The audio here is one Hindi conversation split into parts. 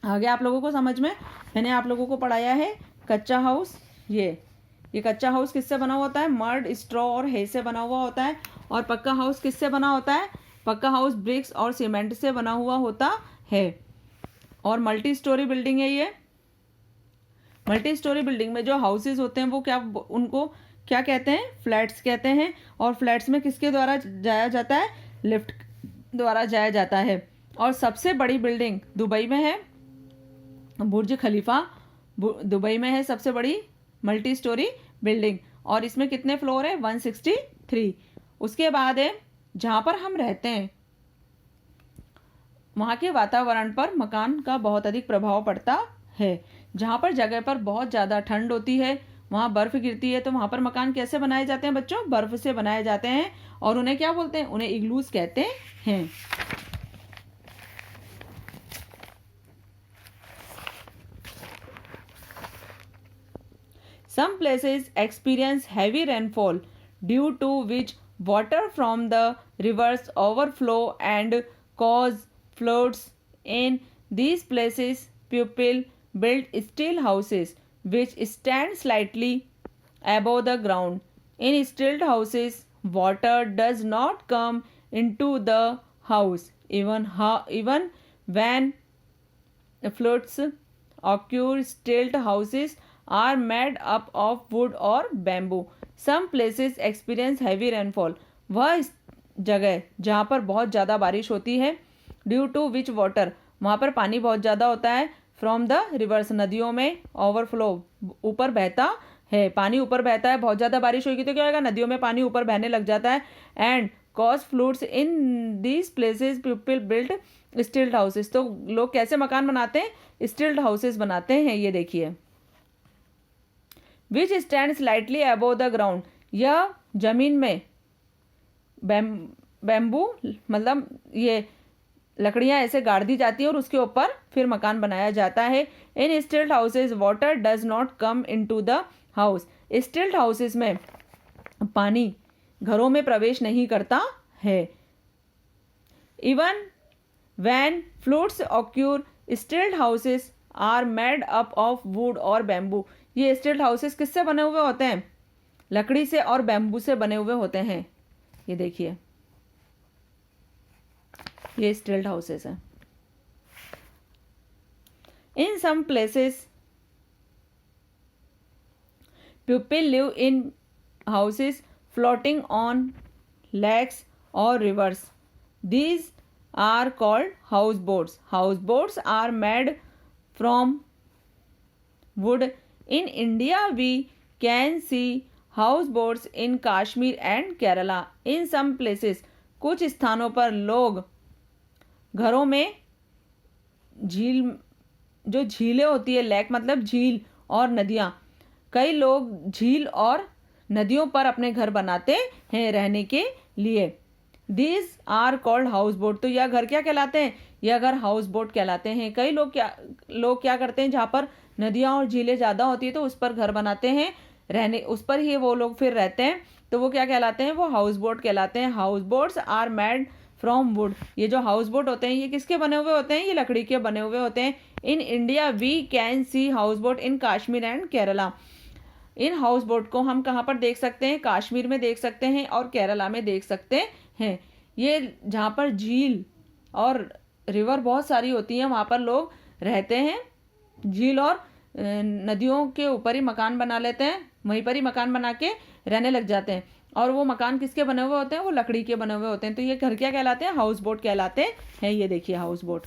आ गया आप लोगों को समझ में? मैंने आप लोगों को पढ़ाया है कच्चा हाउस। ये कच्चा हाउस किससे बना हुआ होता है? मड, स्ट्रॉ और हे से बना हुआ होता है। और पक्का हाउस किससे बना होता है? पक्का हाउस ब्रिक्स और सीमेंट से बना हुआ होता है। और मल्टी स्टोरी बिल्डिंग है ये। मल्टी स्टोरी बिल्डिंग में जो हाउसेज होते हैं वो क्या, उनको क्या कहते हैं? फ्लैट्स कहते हैं। और फ्लैट्स में किसके द्वारा जाया जाता है? लिफ्ट द्वारा जाया जाता है। और सबसे बड़ी बिल्डिंग दुबई में है, बुर्ज खलीफा दुबई में है सबसे बड़ी मल्टी स्टोरी बिल्डिंग। और इसमें कितने फ्लोर है? 163। उसके बाद है जहाँ पर हम रहते हैं वहाँ के वातावरण पर मकान का बहुत अधिक प्रभाव पड़ता है। जहाँ पर जगह पर बहुत ज़्यादा ठंड होती है, वहाँ बर्फ़ गिरती है, तो वहाँ पर मकान कैसे बनाए जाते हैं बच्चों? बर्फ़ से बनाए जाते हैं। और उन्हें क्या बोलते हैं? उन्हें इग्लूस कहते हैं। Some places experience heavy rainfall due to which water from the rivers overflow and cause floods. In these places, people build steel houses which stand slightly above the ground. In steel houses, water does not come into the house even when floods occur. Steel houses are made up of wood or bamboo. Some places experience heavy rainfall. वह जगह जहाँ पर बहुत ज़्यादा बारिश होती है। ड्यू टू विच वाटर, वहाँ पर पानी बहुत ज़्यादा होता है। फ्रॉम द रिवर्स, नदियों में ओवरफ्लो, ऊपर बहता है, पानी ऊपर बहता है। बहुत ज़्यादा बारिश होगी तो क्या होगा? नदियों में पानी ऊपर बहने लग जाता है। And cause fluids in these places people build stilled houses. तो लोग कैसे मकान बनाते हैं? स्टिल्ड हाउसेस बनाते हैं। ये देखिए, विच stand slightly above the ground, यह जमीन में बैम्बू मतलब ये लकड़ियां ऐसे गाड़ दी जाती हैं और उसके ऊपर फिर मकान बनाया जाता है। In stilt houses water does not come into the house. Stilt houses में पानी घरों में प्रवेश नहीं करता है। Even when floods occur, stilt houses are made up of wood और बैम्बू। ये स्टिल्ड हाउसेस किससे बने हुए होते हैं? लकड़ी से और बैम्बू से बने हुए होते हैं। ये देखिए, ये स्टिल्ड हाउसेस हैं। In some places people live in houses floating on lakes और rivers. These are called house boats. House boats are made from wood. In India, we can see houseboats in Kashmir and Kerala. In some places, कुछ स्थानों पर लोग घरों में जो झीलें होती है, लेक मतलब झील और नदियाँ, कई लोग झील और नदियों पर अपने घर बनाते हैं रहने के लिए। These are called house boat. तो यह घर क्या कहलाते हैं? यह घर हाउस बोट कहलाते हैं। कई लोग क्या करते हैं, जहाँ पर नदियाँ और झीलें ज़्यादा होती है तो उस पर घर बनाते हैं रहने, उस पर ही वो लोग फिर रहते हैं, तो वो क्या कहलाते हैं? वो हाउस बोट कहलाते हैं। House boats are made from wood. ये जो हाउस बोट होते हैं ये किसके बने हुए होते हैं? ये लकड़ी के बने हुए होते हैं। In India we can see house boat in Kashmir and Kerala. इन हाउस बोट को हम कहाँ पर देख सकते हैं? काश्मीर में देख सकते हैं और केरला में देख सकते हैं। ये जहाँ पर झील और रिवर बहुत सारी होती हैं वहाँ पर लोग रहते हैं। झील और नदियों के ऊपर ही मकान बना लेते हैं, वहीं पर ही मकान बना के रहने लग जाते हैं। और वो मकान किसके बने हुए होते हैं? वो लकड़ी के बने हुए होते हैं। तो ये घर क्या कहलाते हैं? हाउस बोट कहलाते हैं। ये देखिए हाउस बोट,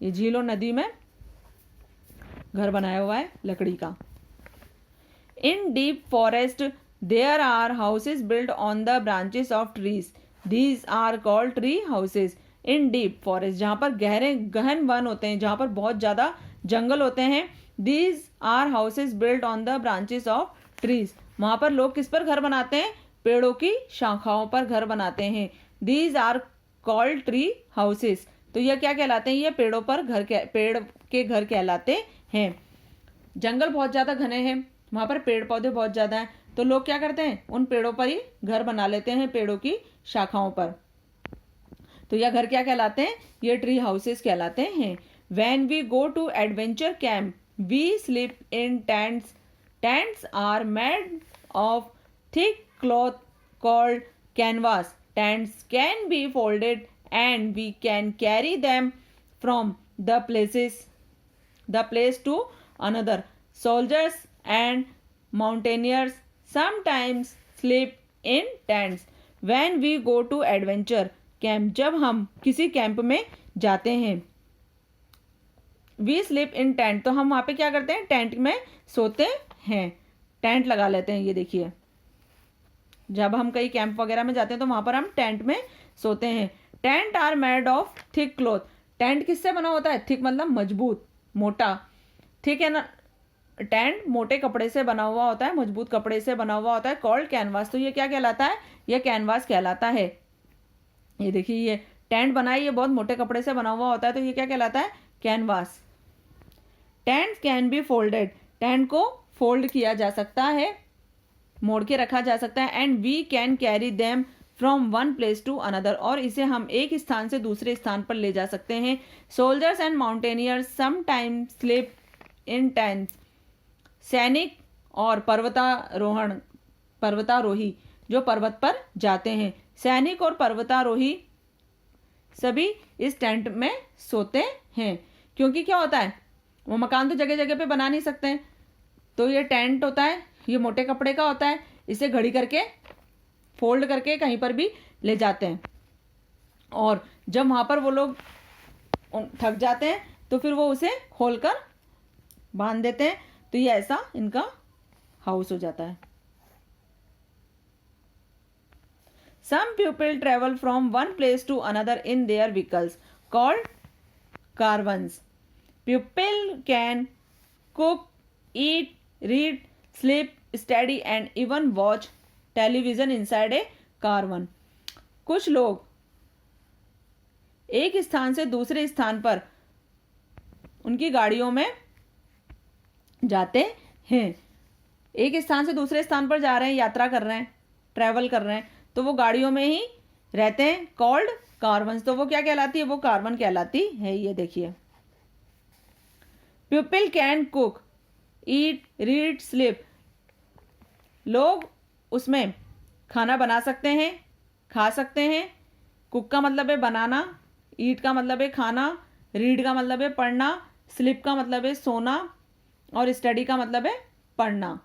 ये झील और नदी में घर बनाया हुआ है लकड़ी का। In deep forest there are houses build on the branches of trees. These are called tree houses. In deep forest, जहाँ पर गहन वन होते हैं, जहाँ पर बहुत ज़्यादा जंगल होते हैं, these are houses build on the branches of trees. वहाँ पर लोग किस पर घर बनाते हैं? पेड़ों की शाखाओं पर घर बनाते हैं। These are called tree houses. तो यह क्या कहलाते हैं? ये पेड़ों पर पेड़ के घर कहलाते हैं। जंगल बहुत ज़्यादा घने हैं, वहाँ पर पेड़ पौधे बहुत ज़्यादा हैं, तो लोग क्या करते हैं? उन पेड़ों पर ही घर बना लेते हैं, पेड़ों की शाखाओं पर। तो यह घर क्या कहलाते हैं? ये ट्री हाउसेस कहलाते हैं। When we go to adventure camp, we sleep in tents. Tents are made of thick cloth called canvas. Tents can be folded and we can carry them from the place to another. Soldiers and mountaineers sometimes sleep in tents. When we go to adventure camp, जब हम किसी कैंप में जाते हैं, वी स्लीप इन टेंट, तो हम वहाँ पे क्या करते हैं, टेंट में सोते हैं, टेंट लगा लेते हैं। ये देखिए, जब हम कहीं कैंप वगैरह में जाते हैं तो वहाँ पर हम टेंट में सोते हैं। Tent are made of thick cloth. Tent किससे बना होता है? थिक मतलब मजबूत, मोटा। थिक है ना, टेंट मोटे कपड़े से बना हुआ होता है, मजबूत कपड़े से बना हुआ होता है। कॉल्ड कैनवास, तो ये क्या कहलाता है? ये कैनवास कहलाता है। ये देखिए, ये टेंट बना है, ये बहुत मोटे कपड़े से बना हुआ होता है, तो ये क्या कहलाता है? Canvas. Tent can be folded. Tent को फोल्ड किया जा सकता है, मोड़ के रखा जा सकता है। And we can carry them from one place to another, और इसे हम एक स्थान से दूसरे स्थान पर ले जा सकते हैं। Soldiers and mountaineers sometime sleep in tents. सैनिक और पर्वतारोही जो पर्वत पर जाते हैं, सैनिक और पर्वतारोही सभी इस टेंट में सोते हैं। क्योंकि क्या होता है, वो मकान तो जगह जगह पे बना नहीं सकते हैं, तो ये टेंट होता है, ये मोटे कपड़े का होता है, इसे घड़ी करके फोल्ड करके कहीं पर भी ले जाते हैं। और जब वहाँ पर वो लोग थक जाते हैं तो फिर वो उसे खोलकर बांध देते हैं, तो ये ऐसा इनका हाउस हो जाता है। Some people travel from one place to another in their vehicles called caravans. People can cook, eat, read, sleep, study and even watch television inside a caravan. कुछ लोग एक स्थान से दूसरे स्थान पर उनकी गाड़ियों में जाते हैं। एक स्थान से दूसरे स्थान पर जा रहे हैं, यात्रा कर रहे हैं, ट्रैवल कर रहे हैं, तो वो गाड़ियों में ही रहते हैं। कॉल्ड कारवंस, तो वो क्या कहलाती है? वो कारवन कहलाती है। ये देखिए, people can cook, eat, read, sleep. लोग उसमें खाना बना सकते हैं, खा सकते हैं। कुक का मतलब है बनाना, ईट का मतलब है खाना, रीड का मतलब है पढ़ना, स्लीप का मतलब है सोना, और स्टडी का मतलब है पढ़ना।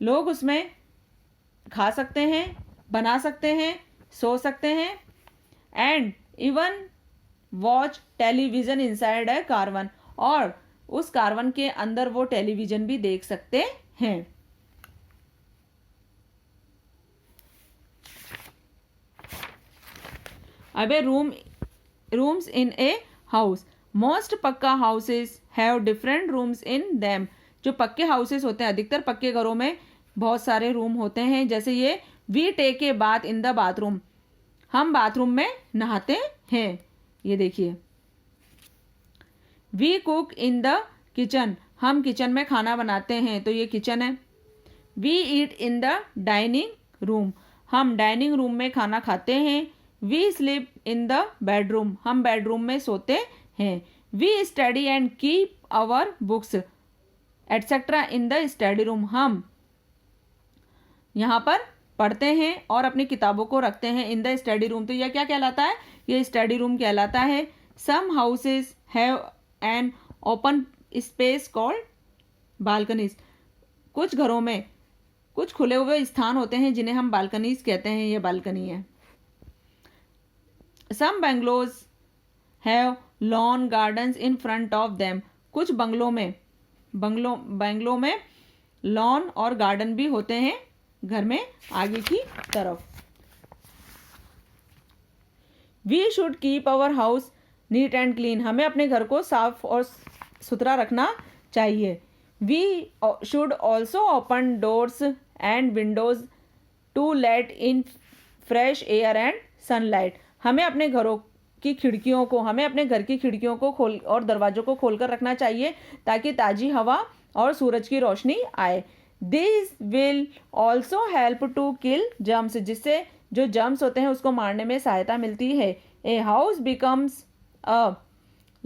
लोग उसमें खा सकते हैं, बना सकते हैं, सो सकते हैं। And even watch television inside a caravan, और उस कारवन के अंदर वो टेलीविजन भी देख सकते हैं। अब rooms in a house. Most pucca houses have different rooms in them. जो पक्के हाउसेस होते हैं, अधिकतर पक्के घरों में बहुत सारे रूम होते हैं। जैसे ये, we take a bath in the bathroom. हम बाथरूम में नहाते हैं। ये देखिए, we cook in the kitchen. हम किचन में खाना बनाते हैं, तो ये किचन है। We eat in the dining room. हम डाइनिंग रूम में खाना खाते हैं। We sleep in the bedroom. हम बेडरूम में सोते हैं। We study and keep our books etcetera in the study room. हम यहाँ पर पढ़ते हैं और अपनी किताबों को रखते हैं इन द स्टडी रूम। तो यह क्या कहलाता है? ये स्टडी रूम कहलाता है। Some houses have an open space called balconies. कुछ घरों में कुछ खुले हुए स्थान होते हैं जिन्हें हम बालकनीज कहते हैं। ये बालकनी है। Some bungalows have lawn gardens in front of them. कुछ बंगलों में लॉन और गार्डन भी होते हैं घर में आगे की तरफ। We should keep our house neat and clean. हमें अपने घर को साफ और सुथरा रखना चाहिए। We should also open doors and windows to let in fresh air and sunlight. हमें अपने घर की खिड़कियों को खोल और दरवाजों को खोलकर रखना चाहिए ताकि ताज़ी हवा और सूरज की रोशनी आए। This will also help to kill germs. जिससे जो जर्म्स होते हैं उसको मारने में सहायता मिलती है। A house becomes a